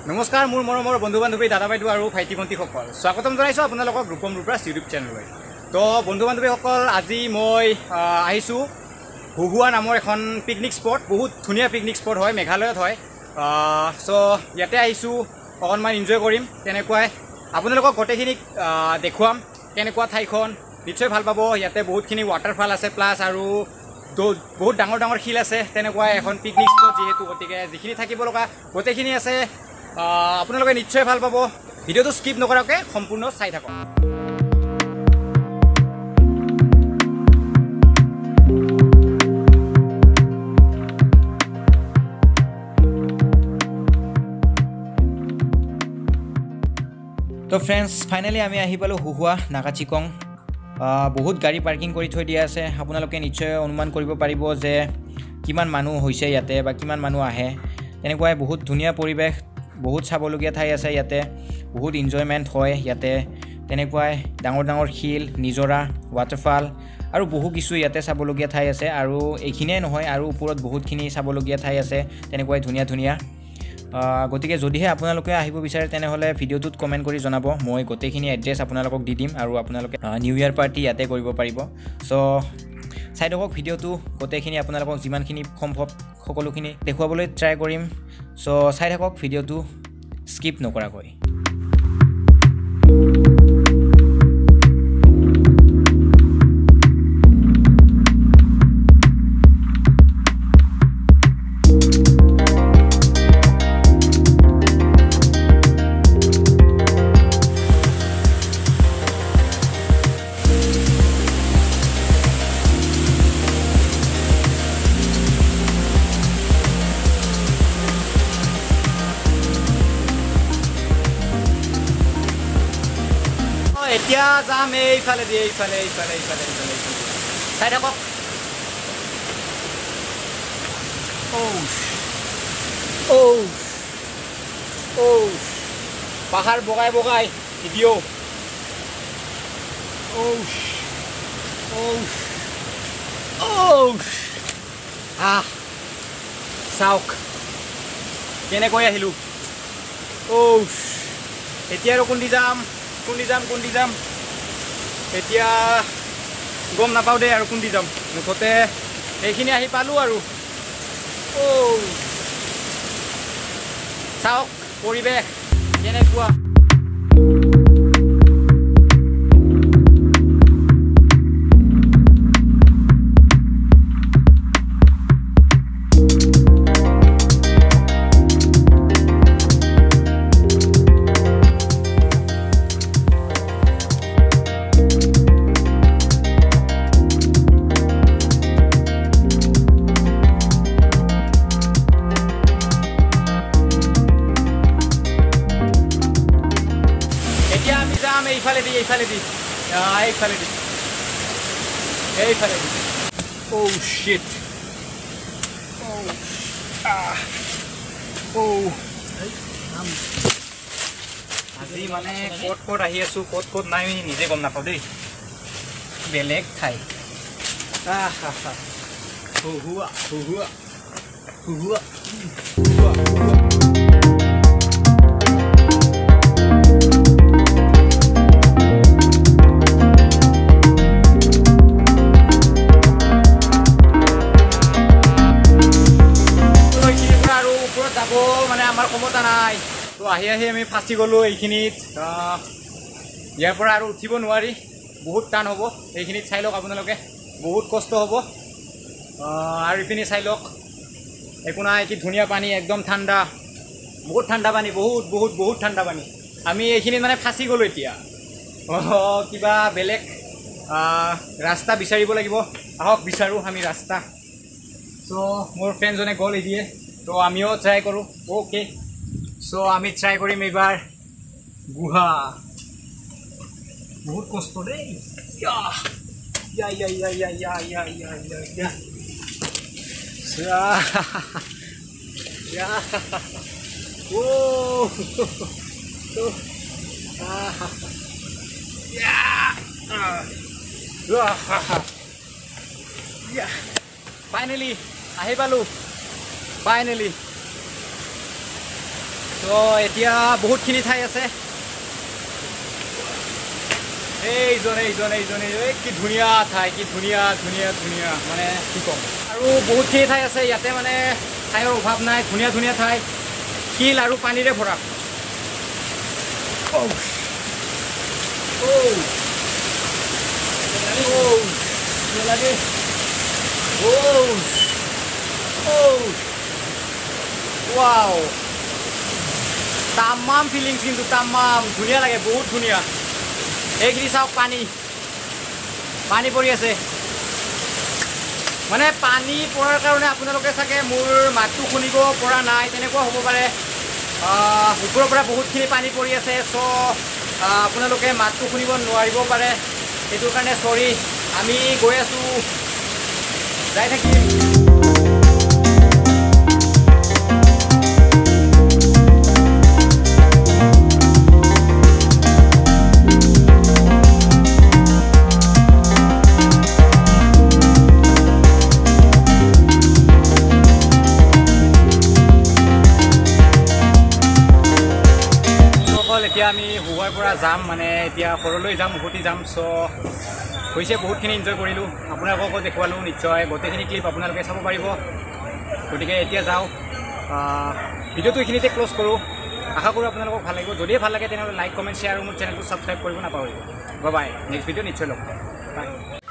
নমস্কাৰ মোৰ মৰমৰ বন্ধু বান্ধৱী দাদা বাইদেউ আৰু ভাইটি ভণ্টিসকল স্বাগতম জনাইছোঁ আপোনালোকক ৰূপম ৰূপৰাজ ইউটিউব চেনেললৈ। তো বন্ধু বান্ধৱীসকল আজি মই আহিছোঁ হুহুৱা নামৰ এখন পিকনিক স্পট। বহুত ধুনীয়া পিকনিক স্পট হয়, মেঘালয়ত হয়। চ' ইয়াতে আহিছোঁ, অকণমান এনজয় কৰিম। তেনেকুৱাই আপোনালোকক গোটেইখিনিক দেখুৱাম কেনেকুৱা ঠাইখন, নিশ্চয় ভাল পাব। ইয়াতে বহুতখিনি ৱাটাৰফল আছে, প্লাছ আৰু বহুত ডাঙৰ ডাঙৰ শিল আছে। তেনেকুৱা এখন পিকনিক স্পট যিহেতু, গতিকে যিখিনি থাকিব লগা গোটেইখিনি আছে। আপোনালোকে নিশ্চয় ভাল পাব। ভিডিঅ'টো স্কিপ নকৰাকৈ সম্পূৰ্ণ চাই থাকক। তো ফ্ৰেণ্ডছ, ফাইনেলি আমি আহি পালোঁ হুহুৱা নাগাচিকং। বহুত গাড়ী পাৰ্কিং কৰি থৈ দিয়া আছে। আপোনালোকে নিশ্চয় অনুমান কৰিব পাৰিব যে কিমান মানুহ হৈছে ইয়াতে বা কিমান মানুহ আহে। তেনেকুৱাই বহুত ধুনীয়া পৰিৱেশ, বহুত চাবলগীয়া ঠাই আছে ইয়াতে, বহুত এনজয়মেণ্ট হয় ইয়াতে। তেনেকুৱাই ডাঙৰ ডাঙৰ শিল, নিজৰা, ৱাটাৰফল আৰু বহু কিছু ইয়াতে চাবলগীয়া ঠাই আছে। আৰু এইখিনিয়ে নহয়, আৰু ওপৰত বহুতখিনি চাবলগীয়া ঠাই আছে, তেনেকুৱাই ধুনীয়া ধুনীয়া। গতিকে যদিহে আপোনালোকে আহিব বিচাৰে তেনেহ'লে ভিডিঅ'টোত কমেণ্ট কৰি জনাব। মই গোটেইখিনি এড্ৰেছ আপোনালোকক দি দিম আৰু আপোনালোকে নিউ ইয়েৰ পাৰ্টি ইয়াতে কৰিব পাৰিব। চ' চাই থাকক ভিডিঅ'টো, গোটেইখিনি আপোনালোকক যিমানখিনি সম্ভৱ সকলোখিনি দেখুৱাবলৈ ট্ৰাই কৰিম। চ' চাই থাকক ভিডিঅ'টো স্কিপ নকৰাকৈ। এতিয়া যাম এইফালে দি, এইফালে চাই থাকক। পাহাৰ বগাই বগাই ভিডিঅ'। চাওক কেনেকৈ আহিলোঁ। এতিয়া আৰু কোনদি যাম এতিয়া গম নাপাওঁ দেই আৰু কোনদি যাম। মুঠতে এইখিনি আহি পালোঁ আৰু। চাওক পৰিৱেশ কেনেকুৱা। এইফালে দি শিট। আজি মানে ক'ত আহি আছোঁ, ক'ত নাই নিজে গম নাপাওঁ দেই। বেলেগ ঠাই। হুহুৱা মানে আমাৰ ক্ষমতা নাই। তো আহি আমি ফাঁচি গ'লোঁ এইখিনিত। ইয়াৰ পৰা আৰু উঠিব নোৱাৰি, বহুত টান হ'ব। এইখিনিত চাই লওক আপোনালোকে, বহুত কষ্ট হ'ব। আৰু এইখিনি চাই লওক, একো নাই, কি ধুনীয়া পানী, একদম ঠাণ্ডা, বহুত ঠাণ্ডা পানী, বহুত ঠাণ্ডা পানী। আমি এইখিনিত মানে ফাঁচি গ'লোঁ এতিয়া। কিবা বেলেগ ৰাস্তা বিচাৰিব লাগিব। আহক বিচাৰোঁ আমি ৰাস্তা। চ' মোৰ ফ্ৰেণ্ডজনে গ'ল এদিয়ে, তো আমিও ট্ৰাই কৰোঁ। অ'কে, চ' আমি ট্ৰাই কৰিম এইবাৰ গুহা। বহুত কষ্ট দেই। Finally, ahi palu. Finally. তো এতিয়া বহুতখিনি ঠাই আছে এইজন কি ধুনীয়া ঠাই কি ধুনীয়া মানে কি ক'ম আৰু বহুতখিনি ঠাই আছে ইয়াতে মানে ঠাইৰ অভাৱ নাই ধুনীয়া ঠাই শিল আৰু পানীৰে ভৰা Wow, tamam feelings কিন্তু tamam ধুনীয়া লাগে বহুত ধুনীয়া এইগিৰি চাওক পানী পৰি আছে মানে পানী পৰাৰ কাৰণে আপোনালোকে চাগে মোৰ মাতটো শুনিব পৰা নাই তেনেকুৱা হ'ব পাৰে ওপৰৰ পৰা বহুতখিনি পানী পৰি আছে চ' আপোনালোকে মাতটো শুনিব নোৱাৰিব পাৰে সেইটো কাৰণে সৰি আমি গৈ আছো যাই থাকিম এতিয়া আমি হুৱাৰ পৰা যাম মানে এতিয়া ঘৰলৈ যাম উভতি যাম চ' হৈছে বহুতখিনি এনজয় কৰিলোঁ আপোনালোককো দেখুৱালোঁ নিশ্চয় গোটেইখিনি ক্লিপ আপোনালোকে চাব পাৰিব গতিকে এতিয়া যাওঁ ভিডিঅ'টো এইখিনিতে ক্ল'জ কৰোঁ আশা কৰোঁ আপোনালোকক ভাল লাগিব যদিহে ভাল লাগে তেনেহ'লে লাইক কমেণ্ট শ্বেয়াৰ আৰু মোৰ চেনেলটো ছাবস্ক্ৰাইব কৰিব নাপাহৰিব বাই নেক্সট ভিডিঅ' নিশ্চয় লগ বাই